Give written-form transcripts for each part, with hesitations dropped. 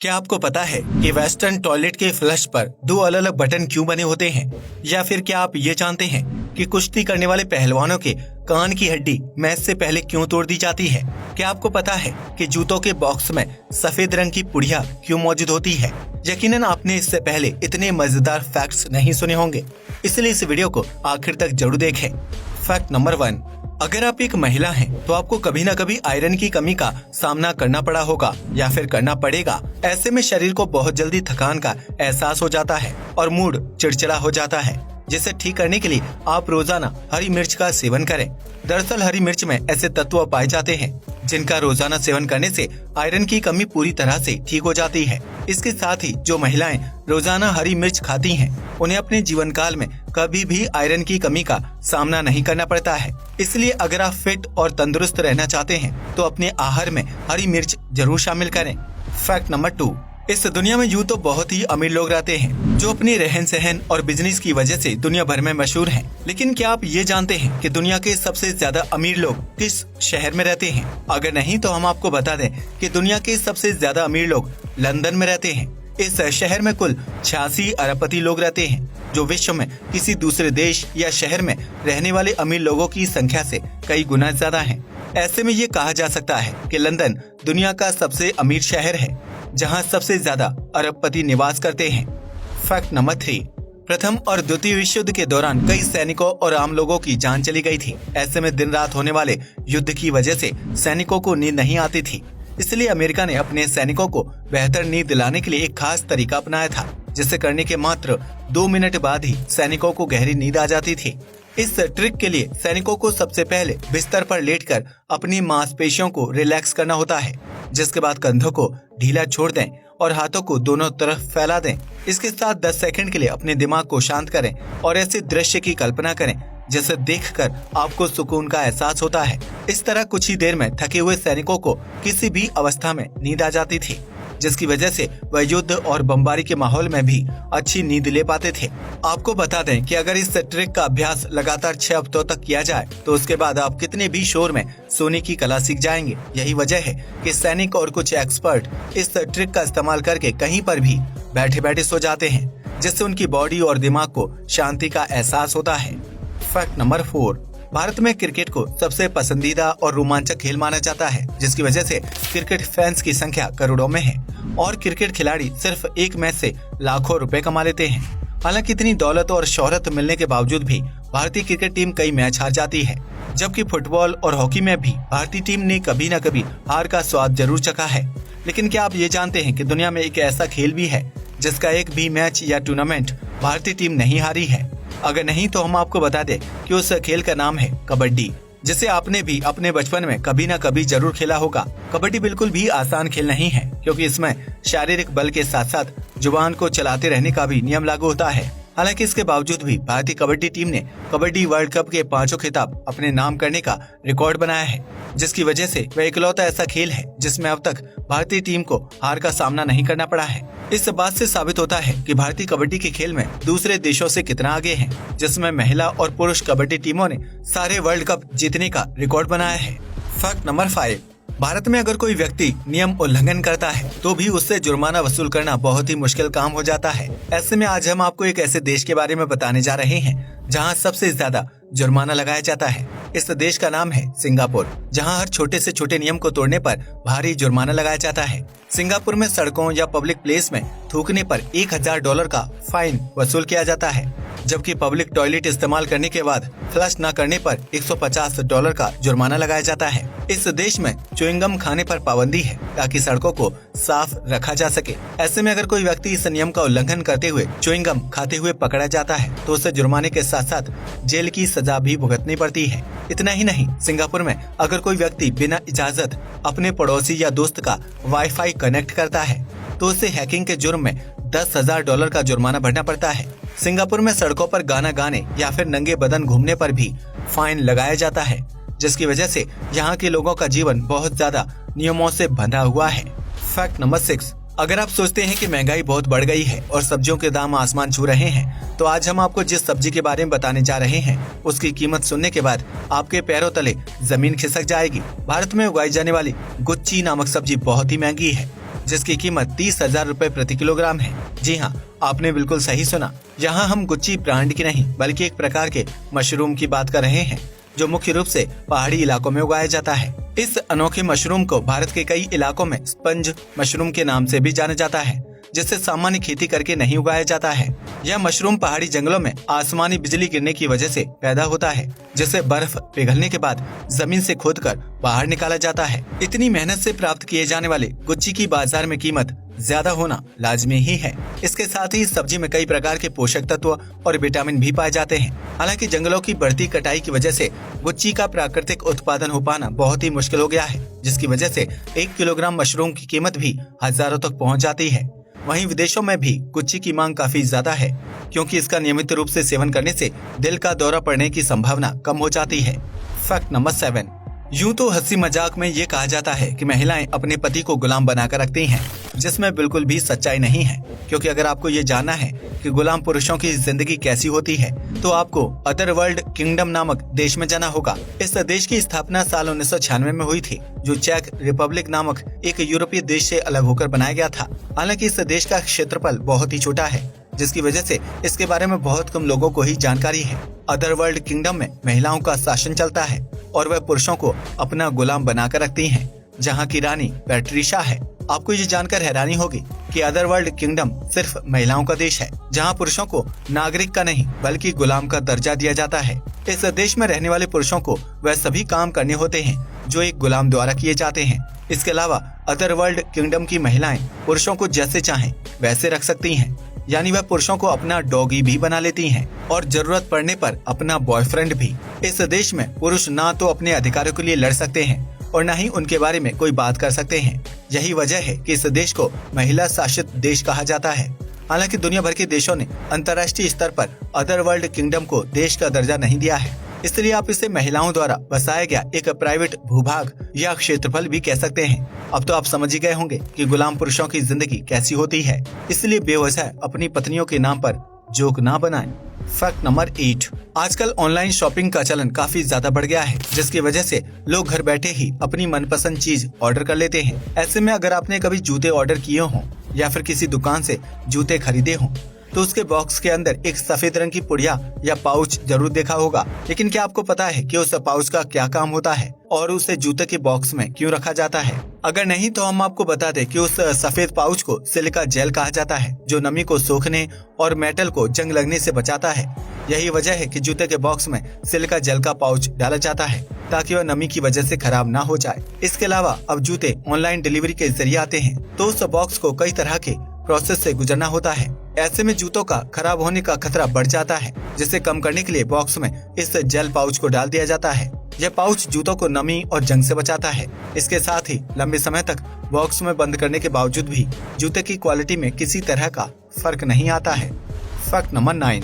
क्या आपको पता है कि वेस्टर्न टॉयलेट के फ्लश पर दो अलग अलग बटन क्यों बने होते हैं? या फिर क्या आप ये जानते हैं कि कुश्ती करने वाले पहलवानों के कान की हड्डी मैच से पहले क्यों तोड़ दी जाती है? क्या आपको पता है कि जूतों के बॉक्स में सफेद रंग की पुड़िया क्यों मौजूद होती है? यकीनन आपने इससे पहले इतने मजेदार फैक्ट्स नहीं सुने होंगे, इसलिए इस वीडियो को आखिर तक जरूर देखें। फैक्ट नंबर 1, अगर आप एक महिला हैं तो आपको कभी न कभी आयरन की कमी का सामना करना पड़ा होगा या फिर करना पड़ेगा। ऐसे में शरीर को बहुत जल्दी थकान का एहसास हो जाता है और मूड चिड़चिड़ा हो जाता है, जिसे ठीक करने के लिए आप रोजाना हरी मिर्च का सेवन करें। दरअसल हरी मिर्च में ऐसे तत्व पाए जाते हैं जिनका रोजाना सेवन करने से आयरन की कमी पूरी तरह से ठीक हो जाती है। इसके साथ ही जो महिलाएं रोजाना हरी मिर्च खाती हैं, उन्हें अपने जीवन काल में कभी भी आयरन की कमी का सामना नहीं करना पड़ता है। इसलिए अगर आप फिट और तंदुरुस्त रहना चाहते हैं तो अपने आहार में हरी मिर्च जरूर शामिल करें। फैक्ट नंबर 2, इस दुनिया में यूं तो बहुत ही अमीर लोग रहते हैं जो अपने रहन सहन और बिजनेस की वजह से दुनिया भर में मशहूर हैं। लेकिन क्या आप ये जानते हैं कि दुनिया के सबसे ज्यादा अमीर लोग किस शहर में रहते हैं? अगर नहीं तो हम आपको बता दें कि दुनिया के सबसे ज्यादा अमीर लोग लंदन में रहते हैं। इस शहर में कुल 86 अरबपति लोग रहते हैं, जो विश्व में किसी दूसरे देश या शहर में रहने वाले अमीर लोगों की संख्या से कई गुना ज्यादा है। ऐसे में ये कहा जा सकता है कि लंदन दुनिया का सबसे अमीर शहर है, जहां सबसे ज्यादा अरबपति निवास करते हैं। फैक्ट नंबर 3, प्रथम और द्वितीय विश्व युद्ध के दौरान कई सैनिकों और आम लोगों की जान चली गई थी। ऐसे में दिन रात होने वाले युद्ध की वजह से सैनिकों को नींद नहीं आती थी, इसलिए अमेरिका ने अपने सैनिकों को बेहतर नींद दिलाने के लिए एक खास तरीका अपनाया था, जिसे करने के मात्र 2 मिनट बाद ही सैनिकों को गहरी नींद आ जाती थी। इस ट्रिक के लिए सैनिकों को सबसे पहले बिस्तर पर लेटकर अपनी मांसपेशियों को रिलैक्स करना होता है, जिसके बाद कंधों को ढीला छोड़ दें और हाथों को दोनों तरफ फैला दें। इसके साथ 10 सेकंड के लिए अपने दिमाग को शांत करें और ऐसे दृश्य की कल्पना करें जिसे देखकर आपको सुकून का एहसास होता है। इस तरह कुछ ही देर में थके हुए सैनिकों को किसी भी अवस्था में नींद आ जाती थी, जिसकी वजह से वह युद्ध और बमबारी के माहौल में भी अच्छी नींद ले पाते थे। आपको बता दें कि अगर इस ट्रिक का अभ्यास लगातार 6 हफ्तों तक किया जाए तो उसके बाद आप कितने भी शोर में सोने की कला सीख जाएंगे। यही वजह है कि सैनिक और कुछ एक्सपर्ट इस ट्रिक का इस्तेमाल करके कहीं पर भी बैठे बैठे सो जाते हैं, जिससे उनकी बॉडी और दिमाग को शांति का एहसास होता है। फैक्ट नंबर 4, भारत में क्रिकेट को सबसे पसंदीदा और रोमांचक खेल माना जाता है, जिसकी वजह से क्रिकेट फैंस की संख्या करोड़ों में है और क्रिकेट खिलाड़ी सिर्फ एक मैच से लाखों रुपए कमा लेते हैं। हालांकि इतनी दौलत और शोहरत मिलने के बावजूद भी भारतीय क्रिकेट टीम कई मैच हार जाती है, जबकि फुटबॉल और हॉकी में भी भारतीय टीम ने कभी न कभी हार का स्वाद जरूर चखा है। लेकिन क्या आप ये जानते हैं कि दुनिया में एक ऐसा खेल भी है जिसका एक भी मैच या टूर्नामेंट भारतीय टीम नहीं हारी है? अगर नहीं तो हम आपको बता दें कि उस खेल का नाम है कबड्डी, जिसे आपने भी अपने बचपन में कभी न कभी जरूर खेला होगा। कबड्डी बिल्कुल भी आसान खेल नहीं है, क्योंकि इसमें शारीरिक बल के साथ साथ जुबान को चलाते रहने का भी नियम लागू होता है। हालांकि इसके बावजूद भी भारतीय कबड्डी टीम ने कबड्डी वर्ल्ड कप के 5 खिताब अपने नाम करने का रिकॉर्ड बनाया है, जिसकी वजह से वह इकलौता ऐसा खेल है जिसमें अब तक भारतीय टीम को हार का सामना नहीं करना पड़ा है। इस बात से साबित होता है कि भारतीय कबड्डी के खेल में दूसरे देशों से कितना आगे हैं, जिसमें महिला और पुरुष कबड्डी टीमों ने सारे वर्ल्ड कप जीतने का रिकॉर्ड बनाया है। फैक्ट नंबर 5, भारत में अगर कोई व्यक्ति नियम उल्लंघन करता है तो भी उससे जुर्माना वसूल करना बहुत ही मुश्किल काम हो जाता है। ऐसे में आज हम आपको एक ऐसे देश के बारे में बताने जा रहे हैं जहां सबसे ज्यादा जुर्माना लगाया जाता है। इस देश का नाम है सिंगापुर, जहां हर छोटे से छोटे नियम को तोड़ने पर भारी जुर्माना लगाया जाता है। सिंगापुर में सड़कों या पब्लिक प्लेस में थूकने पर $1000 का फाइन वसूल किया जाता है, जबकि पब्लिक टॉयलेट इस्तेमाल करने के बाद फ्लश न करने पर $150 का जुर्माना लगाया जाता है। इस देश में च्युइंगम खाने पर पाबंदी है ताकि सड़कों को साफ रखा जा सके। ऐसे में अगर कोई व्यक्ति इस नियम का उल्लंघन करते हुए च्युइंगम खाते हुए पकड़ा जाता है तो उसे जुर्माने के साथ साथ जेल की सजा भी भुगतनी पड़ती है। इतना ही नहीं, सिंगापुर में अगर कोई व्यक्ति बिना इजाजत अपने पड़ोसी या दोस्त का वाईफाई कनेक्ट करता है तो उसे हैकिंग के जुर्म में $10,000 का जुर्माना भरना पड़ता है। सिंगापुर में सड़कों पर गाना गाने या फिर नंगे बदन घूमने पर भी फाइन लगाया जाता है, जिसकी वजह से यहाँ के लोगों का जीवन बहुत ज्यादा नियमों से बंधा हुआ है। फैक्ट नंबर 6, अगर आप सोचते हैं कि महंगाई बहुत बढ़ गई है और सब्जियों के दाम आसमान छू रहे हैं, तो आज हम आपको जिस सब्जी के बारे में बताने जा रहे हैं उसकी कीमत सुनने के बाद आपके पैरों तले जमीन खिसक जाएगी। भारत में उगाई जाने वाली गुच्ची नामक सब्जी बहुत ही महंगी है। जिसकी कीमत 30,000 रुपए प्रति किलोग्राम है। जी हाँ, आपने बिल्कुल सही सुना। यहाँ हम गुच्ची ब्रांड की नहीं बल्कि एक प्रकार के मशरूम की बात कर रहे हैं जो मुख्य रूप से पहाड़ी इलाकों में उगाया जाता है। इस अनोखे मशरूम को भारत के कई इलाकों में स्पंज मशरूम के नाम से भी जाना जाता है, जिससे सामान्य खेती करके नहीं उगाया जाता है। यह मशरूम पहाड़ी जंगलों में आसमानी बिजली गिरने की वजह से पैदा होता है, जिसे बर्फ पिघलने के बाद जमीन से खोदकर बाहर निकाला जाता है। इतनी मेहनत से प्राप्त किए जाने वाले गुच्ची की बाजार में कीमत ज्यादा होना लाजमी ही है। इसके साथ ही इस सब्जी में कई प्रकार के पोषक तत्व और विटामिन भी पाए जाते हैं। हालांकि जंगलों की बढ़ती कटाई की वजह से गुच्ची का प्राकृतिक उत्पादन हो पाना बहुत ही मुश्किल हो गया है, जिसकी वजह से 1 किलोग्राम मशरूम की कीमत भी हजारों तक पहुंच जाती है। वहीं विदेशों में भी गुच्ची की मांग काफी ज्यादा है, क्योंकि इसका नियमित रूप से सेवन करने से दिल का दौरा पड़ने की संभावना कम हो जाती है। Fact number 7। यूं तो हंसी मजाक में ये कहा जाता है कि महिलाएं अपने पति को गुलाम बनाकर रखती हैं, जिसमें बिल्कुल भी सच्चाई नहीं है। क्योंकि अगर आपको ये जानना है कि गुलाम पुरुषों की जिंदगी कैसी होती है, तो आपको अदरवर्ल्ड किंगडम नामक देश में जाना होगा। इस देश की स्थापना साल 1996 में हुई थी, जो चेक रिपब्लिक नामक एक यूरोपीय देश से अलग होकर बनाया गया था। हालांकि इस देश का क्षेत्रफल बहुत ही छोटा है, जिसकी वजह से इसके बारे में बहुत कम लोगों को ही जानकारी है। अदरवर्ल्ड किंगडम में महिलाओं का शासन चलता है और वह पुरुषों को अपना गुलाम बनाकर रखती हैं, जहां की रानी पैट्रिशा है। आपको ये जानकर हैरानी होगी कि अदरवर्ल्ड किंगडम सिर्फ महिलाओं का देश है, जहां पुरुषों को नागरिक का नहीं बल्कि गुलाम का दर्जा दिया जाता है। इस देश में रहने वाले पुरुषों को वह सभी काम करने होते हैं जो एक गुलाम द्वारा किए जाते हैं। इसके अलावा अदरवर्ल्ड किंगडम की महिलाएं पुरुषों को जैसे चाहें वैसे रख सकती हैं, यानी वह पुरुषों को अपना डॉगी भी बना लेती हैं और जरूरत पड़ने पर अपना बॉयफ्रेंड भी। इस देश में पुरुष ना तो अपने अधिकारों के लिए लड़ सकते हैं और न ही उनके बारे में कोई बात कर सकते हैं। यही वजह है कि इस देश को महिला शासित देश कहा जाता है। हालांकि दुनिया भर के देशों ने अंतर्राष्ट्रीय स्तर पर अदरवर्ल्ड किंगडम को देश का दर्जा नहीं दिया है, इसलिए आप इसे महिलाओं द्वारा बसाया गया एक प्राइवेट भूभाग या क्षेत्रफल भी कह सकते हैं। अब तो आप समझ ही गए होंगे कि गुलाम पुरुषों की जिंदगी कैसी होती है, इसलिए बेवजह अपनी पत्नियों के नाम पर जोक ना बनाएं। Fact number 8। आजकल ऑनलाइन शॉपिंग का चलन काफी ज्यादा बढ़ गया है, जिसकी वजह से लोग घर बैठे ही अपनी मनपसंद चीज ऑर्डर कर लेते हैं। ऐसे में अगर आपने कभी जूते ऑर्डर किए हों या फिर किसी दुकान से जूते खरीदे हों, तो उसके बॉक्स के अंदर एक सफेद रंग की पुड़िया या पाउच जरूर देखा होगा। लेकिन क्या आपको पता है कि उस पाउच का क्या काम होता है और उसे जूते के बॉक्स में क्यों रखा जाता है? अगर नहीं तो हम आपको बता दें कि उस सफेद पाउच को सिलिका जेल कहा जाता है, जो नमी को सोखने और मेटल को जंग लगने से बचाता है। यही वजह है कि जूते के बॉक्स में सिलिका जेल का पाउच डाला जाता है, ताकि वह नमी की वजह से खराब ना हो जाए। इसके अलावा अब जूते ऑनलाइन डिलीवरी के जरिए आते हैं, तो उस बॉक्स को कई तरह के प्रोसेस से गुजरना होता है। ऐसे में जूतों का खराब होने का खतरा बढ़ जाता है, जिसे कम करने के लिए बॉक्स में इस जेल पाउच को डाल दिया जाता है। यह पाउच जूतों को नमी और जंग से बचाता है। इसके साथ ही लंबे समय तक बॉक्स में बंद करने के बावजूद भी जूते की क्वालिटी में किसी तरह का फर्क नहीं आता है। Fact number 9।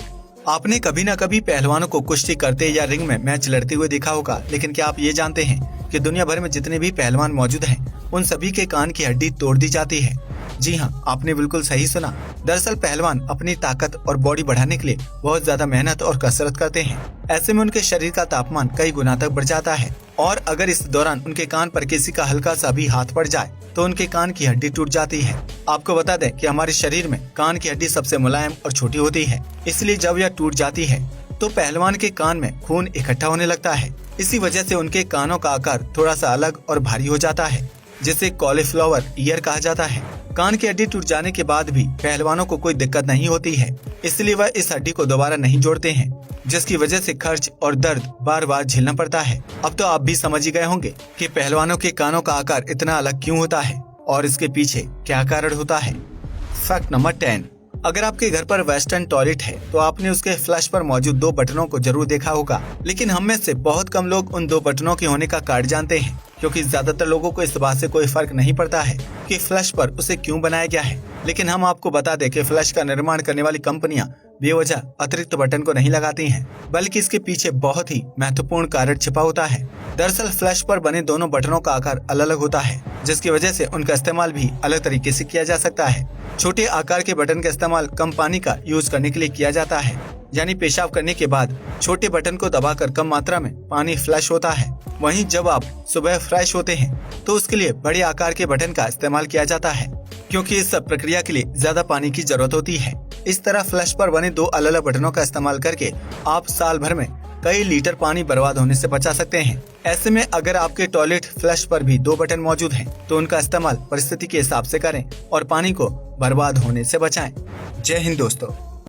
आपने कभी न कभी पहलवानों को कुश्ती करते या रिंग में मैच लड़ते हुए देखा होगा, लेकिन क्या आप ये जानते हैं कि दुनिया भर में जितने भी पहलवान मौजूद हैं, उन सभी के कान की हड्डी तोड़ दी जाती है? जी हाँ, आपने बिल्कुल सही सुना। दरअसल पहलवान अपनी ताकत और बॉडी बढ़ाने के लिए बहुत ज्यादा मेहनत और कसरत करते हैं। ऐसे में उनके शरीर का तापमान कई गुना तक बढ़ जाता है, और अगर इस दौरान उनके कान पर किसी का हल्का सा भी हाथ पड़ जाए तो उनके कान की हड्डी टूट जाती है। आपको बता दें कि हमारे शरीर में कान की हड्डी सबसे मुलायम और छोटी होती है, इसलिए जब यह टूट जाती है तो पहलवान के कान में खून इकट्ठा होने लगता है। इसी वजह से उनके कानों का आकार थोड़ा सा अलग और भारी हो जाता है, जिसे कॉलीफ्लावर ईयर कहा जाता है। कान की हड्डी टूट जाने के बाद भी पहलवानों को कोई दिक्कत नहीं होती है, इसलिए वह इस हड्डी को दोबारा नहीं जोड़ते हैं, जिसकी वजह से खर्च और दर्द बार बार झेलना पड़ता है। अब तो आप भी समझ ही गए होंगे कि पहलवानों के कानों का आकार इतना अलग क्यों होता है और इसके पीछे क्या कारण होता है। Fact number 10। अगर आपके घर पर वेस्टर्न टॉयलेट है तो आपने उसके फ्लश पर मौजूद 2 बटनों को जरूर देखा होगा, लेकिन हम में से बहुत कम लोग उन 2 बटनों के होने का कारण जानते हैं, क्योंकि ज्यादातर लोगों को इस बात से कोई फर्क नहीं पड़ता है कि फ्लश पर उसे क्यों बनाया गया है। लेकिन हम आपको बता दें कि फ्लश का निर्माण करने वाली कंपनियां बेवजह अतिरिक्त बटन को नहीं लगाती हैं, बल्कि इसके पीछे बहुत ही महत्वपूर्ण कारण छिपा होता है। दरअसल फ्लश पर बने दोनों बटनों का आकार अलग अलग होता है, जिसकी वजह से उनका इस्तेमाल भी अलग तरीके से किया जा सकता है। छोटे आकार के बटन का इस्तेमाल कम पानी का यूज करने के लिए किया जाता है, यानी पेशाब करने के बाद छोटे बटन को दबाकर कम मात्रा में पानी फ्लश होता है। वहीं जब आप सुबह फ्रेश होते हैं तो उसके लिए बड़े आकार के बटन का इस्तेमाल किया जाता है। क्योंकि इस प्रक्रिया के लिए ज्यादा पानी की जरूरत होती है। इस तरह फ्लश पर बने 2 अलग अलग बटनों का इस्तेमाल करके आप साल भर में कई लीटर पानी बर्बाद होने से बचा सकते हैं। ऐसे में अगर आपके टॉयलेट फ्लश पर भी 2 बटन मौजूद हैं, तो उनका इस्तेमाल परिस्थिति के हिसाब से करें और पानी को बर्बाद होने से बचाएं। जय हिंद दोस्तों।